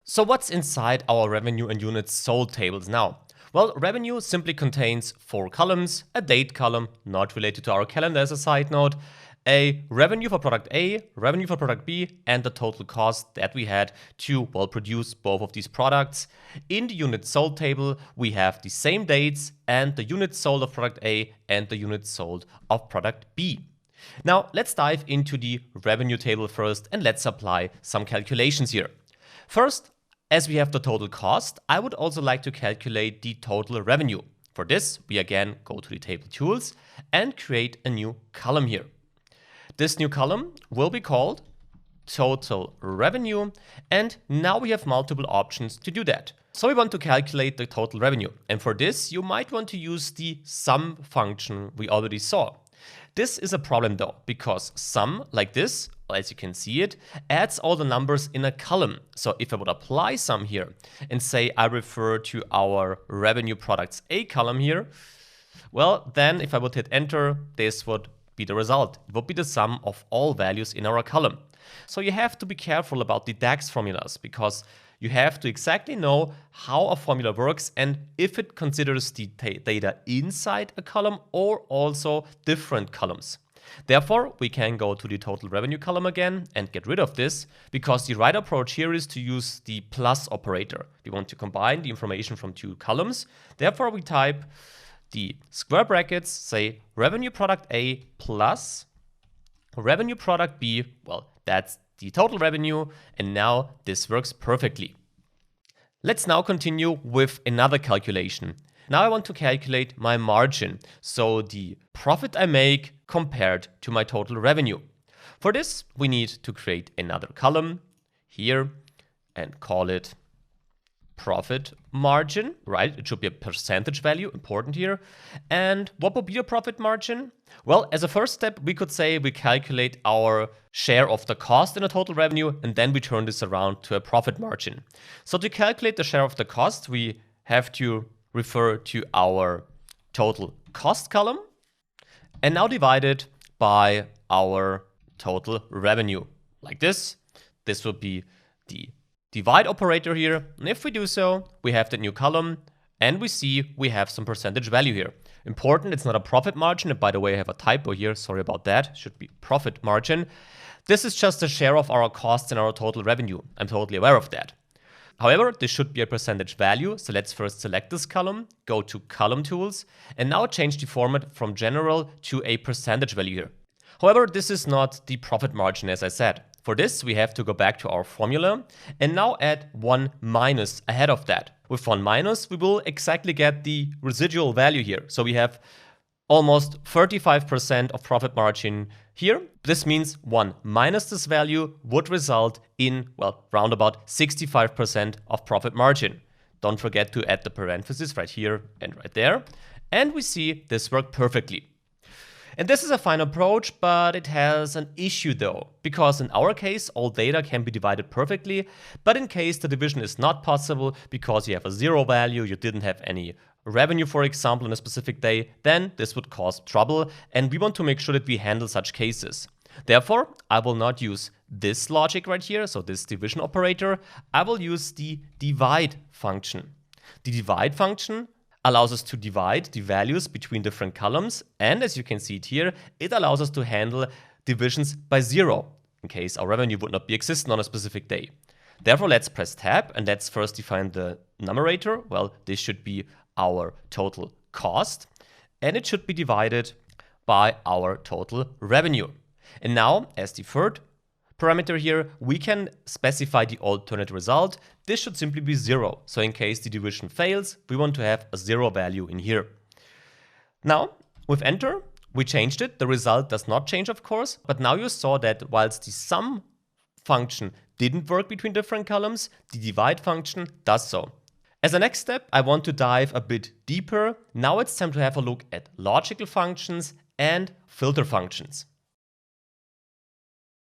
So what's inside our revenue and units sold tables now? Well, revenue simply contains 4 columns, a date column, not related to our calendar as a side note, a revenue for product A, revenue for product B, and the total cost that we had to, well, produce both of these products. In the units sold table, we have the same dates and the units sold of product A and the units sold of product B. Now, let's dive into the revenue table first and let's apply some calculations here. First, as we have the total cost, I would also like to calculate the total revenue. For this, we again go to the table tools and create a new column here. This new column will be called total revenue, and now we have multiple options to do that. So we want to calculate the total revenue, and for this you might want to use the sum function we already saw. This is a problem though, because sum, like this, as you can see it, adds all the numbers in a column. So if I would apply sum here and say I refer to our revenue products A column here, well, then if I would hit enter, this would be the result. It would be the sum of all values in our column. So you have to be careful about the DAX formulas, because you have to exactly know how a formula works and if it considers the data inside a column or also different columns. Therefore, we can go to the total revenue column again and get rid of this, because the right approach here is to use the plus operator. We want to combine the information from 2 columns. Therefore, we type the square brackets, say revenue product A plus revenue product B. Well, that's the total revenue, and now this works perfectly. Let's now continue with another calculation. Now I want to calculate my margin, so the profit I make compared to my total revenue. For this, we need to create another column here and call it profit margin, right? It should be a percentage value, important here. And what would be the profit margin? Well, as a first step, we could say we calculate our share of the cost in the total revenue, and then we turn this around to a profit margin. So to calculate the share of the cost, we have to refer to our total cost column and now divide it by our total revenue. Like this. This would be the divide operator here, and if we do so, we have the new column, and we see we have some percentage value here. Important, it's not a profit margin, and by the way, I have a typo here, sorry about that, should be profit margin. This is just the share of our costs and our total revenue. I'm totally aware of that. However, this should be a percentage value, so let's first select this column, go to column tools, and now change the format from general to a percentage value here. However, this is not the profit margin as I said. For this, we have to go back to our formula and now add 1 minus ahead of that. With 1 minus, we will exactly get the residual value here. So we have almost 35% of profit margin here. This means 1 minus this value would result in, well, round about 65% of profit margin. Don't forget to add the parentheses right here and right there. And we see this worked perfectly. And this is a fine approach, but it has an issue though, because in our case, all data can be divided perfectly, but in case the division is not possible because you have a 0 value, you didn't have any revenue, for example, on a specific day, then this would cause trouble, and we want to make sure that we handle such cases. Therefore, I will not use this logic right here, so this division operator. I will use the divide function. The divide function allows us to divide the values between different columns, and as you can see it here, it allows us to handle divisions by 0 in case our revenue would not be existent on a specific day. Therefore, let's press tab and let's first define the numerator. Well, this should be our total cost, and it should be divided by our total revenue. And now, as the third parameter here, we can specify the alternate result. This should simply be 0. So in case the division fails, we want to have a 0 value in here. Now, with enter, we changed it. The result does not change, of course, but now you saw that whilst the sum function didn't work between different columns, the divide function does so. As a next step, I want to dive a bit deeper. Now it's time to have a look at logical functions and filter functions.